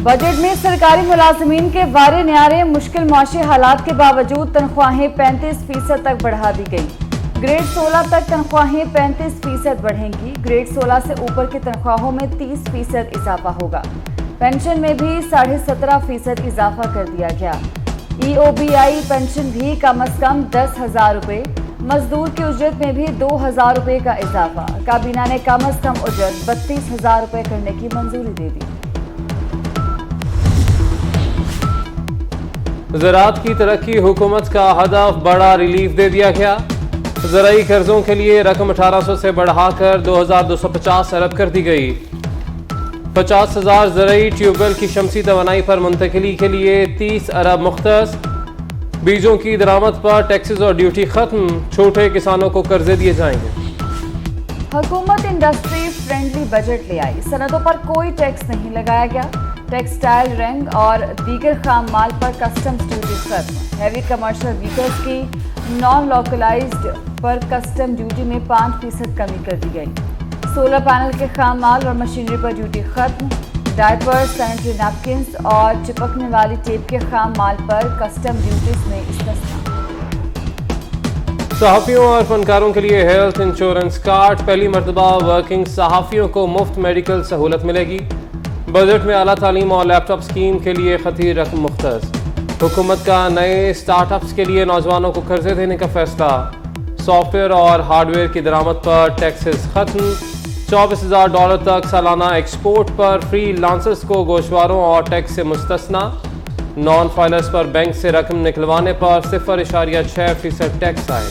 Budget में सरकारी मुलाजमीन के वारे न्यारे मुश्किल माशी हालात के बावजूद तनख्वाहें 35% तक बढ़ा दी गई। ग्रेड 16 तक तनख्वाहें 35% बढ़ेंगी। ग्रेड 16 से ऊपर की तनख्वाहों में 30% इजाफा होगा। पेंशन में भी 17.5% इजाफा कर दिया गया। EOBI पेंशन भी कम से कम 10,000 रुपये, मजदूर की उजरत में भी 2,000 रुपये का इजाफा। काबीना ने कम से कम उजरत 32,000 रुपये करने की मंजूरी दे दी। ज़राअत की तरक्की हुकूमत का हदफ, बड़ा रिलीफ दे दिया गया। ज़राई कर्जों के लिए रकम 1800 से बढ़ाकर 2250 अरब कर दी गई। 50,000 ज़राई ट्यूबवेल की शमसी तवानाई पर मुंतकिली के लिए 30 अरब मुख्तस। बीजों की दरामद पर टैक्सेस और ड्यूटी खत्म, छोटे किसानों को कर्जे दिए जाएंगे। हुकूमत इंडस्ट्री फ्रेंडली बजट ले आई। सनतों पर कोई टैक्स नहीं लगाया गया। टेक्सटाइल, रंग और दीगर खाम माल पर कस्टम्स ड्यूटी खत्म। हैवी कमर्शियल व्हीकल्स की नॉन लोकलाइज्ड पर कस्टम ड्यूटी में 5% कमी कर दी गई। सोलर पैनल के खाम माल और मशीनरी पर ड्यूटी खत्म। डायपर, सैनिटरी नैपकिन्स और चिपकने वाली टेप के खाम माल पर कस्टम ड्यूटीज में इस्तिस्ना। सहाफ़ियों और फनकारों के लिए हेल्थ इंश्योरेंस कार्ड, पहली मरतबा वर्किंग सहाफ़ियों को मुफ्त मेडिकल सहूलत मिलेगी। बजट में आला तालीम और लैपटॉप स्कीम के लिए खतीर रकम मुख्तस। हुकूमत का नए स्टार्टअप्स के लिए नौजवानों को कर्जे देने का फैसला। सॉफ्टवेयर और हार्डवेयर की दरामद पर टैक्सेस खत्म। $24,000 तक सालाना एक्सपोर्ट पर फ्री लांसर्स को गोशवारों और टैक्स से मुस्तस्ना। नॉन फाइलर्स पर बैंक से रकम निकलवाने पर 0.6% टैक्स आए।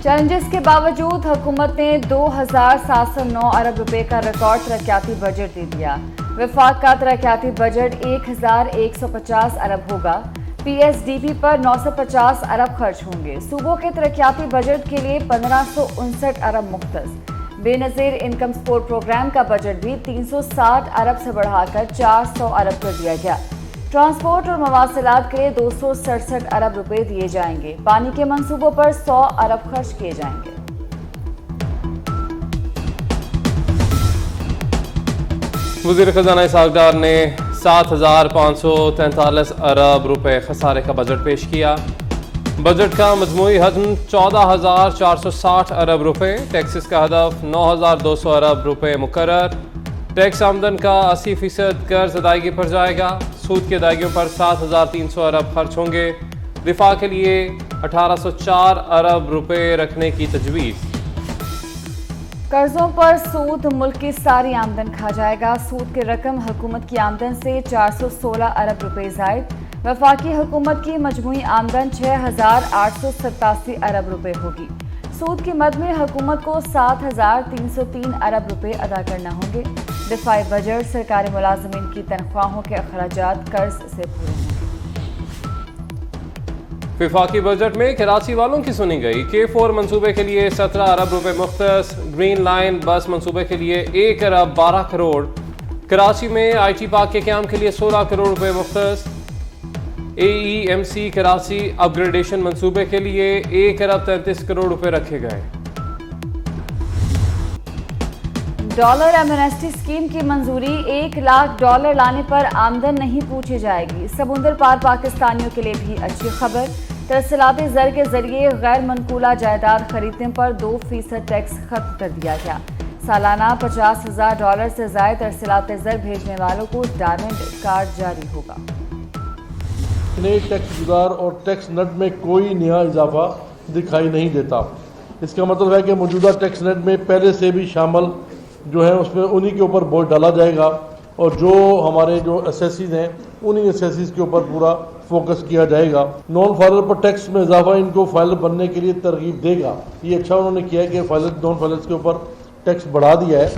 चैलेंजेस के बावजूद हुकूमत ने 2,709 अरब रुपए का रिकॉर्ड तरक्याती बजट दे दिया। वफाक का तरक्याती बजट 1,150 अरब होगा। PSDP पर 950 अरब खर्च होंगे। सूबों के तरक्याती बजट के लिए 1,559 अरब मुख्तस। बेनज़ीर इनकम सपोर्ट प्रोग्राम का बजट भी 360 अरब से बढ़ाकर 400 अरब कर दिया गया। ट्रांसपोर्ट और मवासिलात के लिए 267 अरब रुपए दिए जाएंगे। पानी के मंसूबों पर 100 अरब खर्च किए जाएंगे। वज़ीर ख़ज़ाना इसहाक़ डार ने 7,543 अरब रुपए खसारे का बजट पेश किया। बजट का मजमूई हजम 14,460 अरब रुपए। टैक्सेस का हदफ 9,200 अरब रुपए मुकर्रर। टैक्स आमदन का 80% कर्ज अदायगी पर जाएगा। सूद की अदायगियों पर 7,300 अरब खर्च होंगे। दिफा के लिए 1,804 अरब रुपए रखने की तजवीज़। कर्जों पर सूद मुल्क की सारी आमदन खा जाएगा। सूद की रकम हुकूमत की आमदन से 416 अरब रुपए ज़ायद। वफाकी हुकूमत की मजमूई आमदन 6,887 अरब रुपए होगी। सूद की मद में हुकूमत को 7,303 अरब रुपए अदा करना होंगे। दिफाई बजट सरकारी मुलाजमीन की तनख्वाहों के अखराजात कर्ज से पूरे होंगे। वफाकी बजट में कराची वालों की सुनी गई। K4 मंसूबे के लिए 17 अरब रुपए मुख्तस। ग्रीन लाइन बस मंसूबे के लिए 1 अरब 12 करोड़। कराची में IT पार्क के क़याम के लिए 16 करोड़ रुपए मुख्तस। AEMC कराची अपग्रेडेशन मंसूबे के लिए 1 अरब 33 करोड़ रुपए रखे गए। डॉलर एमनेस्टी स्कीम की मंजूरी। $1 लाख लाने पर आमदन नहीं पूछी जाएगी। समुंदर पार पाकिस्तानियों के लिए भी अच्छी खबर। तरसीलाती ज़र के जरिए गैर मनकूला जायदाद खरीदने पर 2% टैक्स खत्म कर दिया गया। सालाना $50,000 से ज़ायद तरसीलाती ज़र भेजने वालों को डायमंड कार्ड जारी होगा। नए टैक्स गुजार और टैक्स नेट में कोई नया इजाफा दिखाई नहीं देता। इसका मतलब है कि मौजूदा टैक्स नेट में पहले से भी शामिल जो है उसमें उन्हीं के ऊपर बोझ डाला जाएगा और जो हमारे जो असेसीज हैं उन्हीं असेसीज के ऊपर पूरा फोकस किया जाएगा। नॉन फाइलर पर टैक्स में इजाफा इनको फाइलर बनने के लिए तरगीब देगा। ये अच्छा उन्होंने किया है कि नॉन फाइलर्स के ऊपर टैक्स बढ़ा दिया है।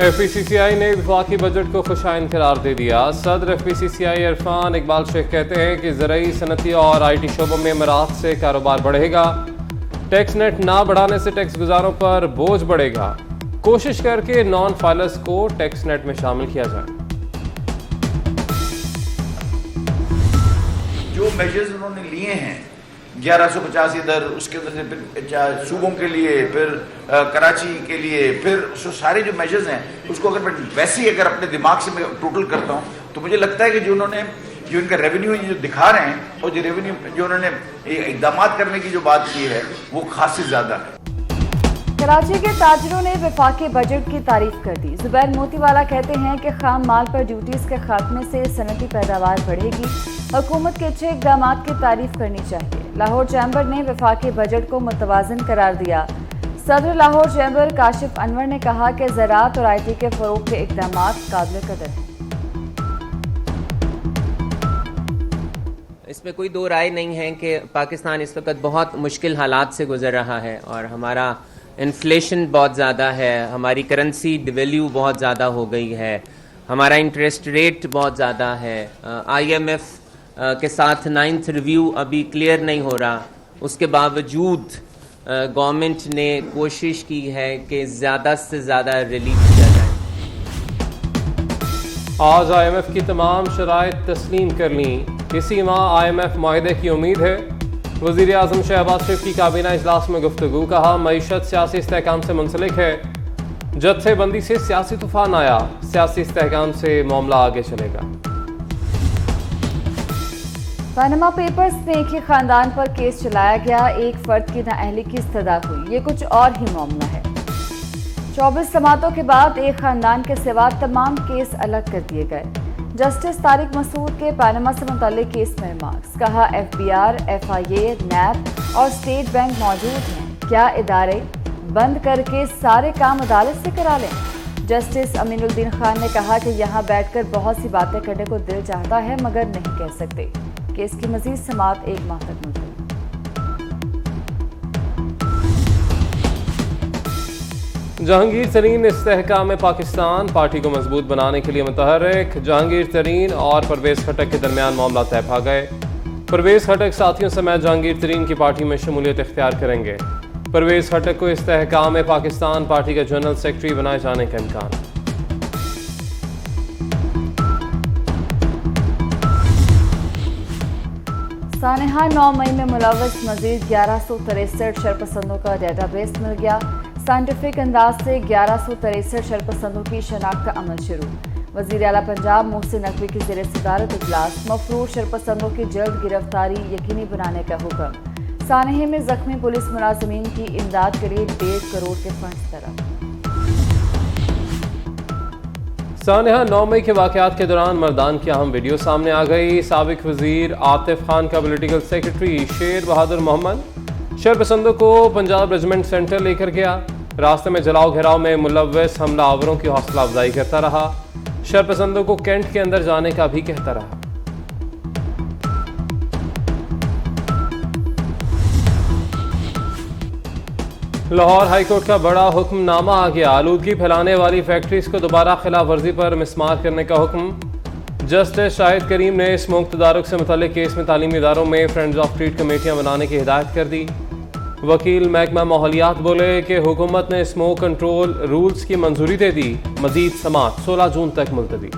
FPCCI ने वफाकी बजट को खुशाइन करार दे दिया। सदर FPCCI इरफान इकबाल शेख कहते हैं कि ज़राई, सनती और IT शोबों में मराहत से कारोबार बढ़ेगा। टैक्स नेट ना बढ़ाने से टैक्स गुजारों पर बोझ बढ़ेगा। कोशिश करके नॉन फाइलर्स को टैक्स नेट में शामिल किया जाए। जो मेजर्स उन्होंने लिए हैं 1150 ادھر, اس کے اندر سے پھر صوبوں کے لیے, پھر کراچی کے لیے, پھر سارے جو میجرز ہیں اس کو اگر میں ویسے ہی اگر اپنے دماغ سے میں ٹوٹل کرتا ہوں تو مجھے لگتا ہے کہ جو انہوں نے جو ان کا ریونیو جو دکھا رہے ہیں اور جو ریونیو جو انہوں نے اقدامات کرنے کی جو بات کی ہے وہ خاصی زیادہ ہے. کراچی کے تاجروں نے وفاقی بجٹ کی تعریف کر دی. زبیر موتی والا کہتے ہیں کہ خام مال پر ڈیوٹیز کے خاتمے سے صنعتی پیداوار بڑھے گی. حکومت کے اچھے اقدامات کی تعریف کرنی چاہیے. لاہور چیمبر نے وفاقی بجٹ کو متوازن قرار دیا. صدر لاہور چیمبر کاشف انور نے کہا کہ زراعت اور آئی ٹی کے فروغ کے اقدامات قابل قدر ہیں. اس میں کوئی دو رائے نہیں ہے کہ پاکستان اس وقت بہت مشکل حالات سے گزر رہا ہے اور ہمارا انفلیشن بہت زیادہ ہے, ہماری کرنسی ڈیویلیو بہت زیادہ ہو گئی ہے, ہمارا انٹرسٹ ریٹ بہت زیادہ ہے, آئی ایم ایف کے ساتھ 9th ریویو ابھی کلیئر نہیں ہو رہا. اس کے باوجود گورنمنٹ نے کوشش کی ہے کہ زیادہ سے زیادہ ریلیف کیا جائے. آج آئی ایم ایف کی تمام شرائط تسلیم کر لیں. اسی ماہ آئی ایم ایف معاہدے کی امید ہے. وزیر اعظم شہباز شریف کی کابینہ اجلاس میں گفتگو. کہا معیشت سیاسی استحکام سے منسلک ہے. جتھے بندی سے سیاسی طوفان آیا, سیاسی استحکام سے معاملہ آگے چلے گا. پاناما پیپرز میں ایک ہی خاندان پر کیس چلایا گیا. ایک فرد کی نااہلی کی استدعا ہوئی. یہ کچھ اور ہی معاملہ ہے. 24 سماعتوں کے بعد ایک خاندان کے سوا تمام کیس الگ کر دیے گئے. جسٹس طارق مسعود کے پاناما سے متعلق کیس میں ریمارکس. کہا F B R, F I A, NAB اور اسٹیٹ بینک موجود ہیں. کیا ادارے بند کر کے سارے کام عدالت سے کرا لیں؟ جسٹس امین الدین خان نے کہا کہ یہاں بیٹھ کر بہت سی باتیں کرنے کو دل چاہتا ہے مگر نہیں کہہ سکتے. کیس کی مزید سماعت 1 ماہ تک ملتوی. جہانگیر ترین استحکام پاکستان پارٹی کو مضبوط بنانے کے لیے متحرک. جہانگیر ترین اور پرویز خٹک کے درمیان معاملہ طے پا گئے. پرویز خٹک ساتھیوں سمیت جہانگیر ترین کی پارٹی میں شمولیت اختیار کریں گے. پرویز خٹک کو استحکام پاکستان پارٹی کا جنرل سیکرٹری بنائے جانے کا امکان. سانحہ 9 مئی میں ملوث مزید 1163 شرپسندوں کا ڈیٹا بیس مل گیا. سائنٹیفک انداز سے 1163 شرپسندوں کی شناخت کا عمل شروع. وزیر اعلیٰ پنجاب محسن نقوی کی زیر صدارت اجلاس. مفرور شرپسندوں کی جلد گرفتاری یقینی بنانے کا حکم. سانحے میں زخمی پولیس ملازمین کی امداد کے لیے 1.5 کروڑ کے فنڈز طلب. سانحہ 9 مئی کے واقعات کے دوران مردان کی اہم ویڈیو سامنے آ گئی. سابق وزیر عاطف خان کا پولیٹیکل سیکرٹری شیر بہادر محمد شرپسندوں کو پنجاب ریجمنٹ سینٹر لے کر گیا. راستے میں جلاؤ گھیراؤ میں ملوث حملہ آوروں کی حوصلہ افزائی کرتا رہا. شرپسندوں کو کینٹ کے اندر جانے کا بھی کہتا رہا. لاہور ہائی کورٹ کا بڑا حکم نامہ آ گیا. آلودگی پھیلانے والی فیکٹریز کو دوبارہ خلاف ورزی پر مسمار کرنے کا حکم. جسٹس شاہد کریم نے اسموک تدارک سے متعلق کیس میں تعلیمی اداروں میں فرینڈز آف ٹریٹ کمیٹیاں بنانے کی ہدایت کر دی. وکیل محکمہ ماحولیات بولے کہ حکومت نے اسموک کنٹرول رولز کی منظوری دے دی. مزید سماعت 16 جون تک ملتوی.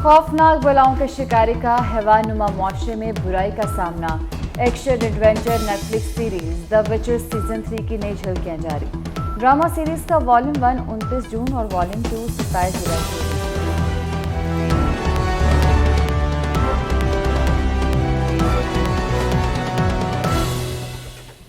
خوفناک بلاؤں کے شکاری کا حیوان نما معاشرے میں برائی کا سامنا. Action adventure Netflix series the Witcher season 3 کی نئی جھلکیاں جاری. ڈرامہ سیریز کا والیم 1 29 جون اور والیم 2 27 جولائی کو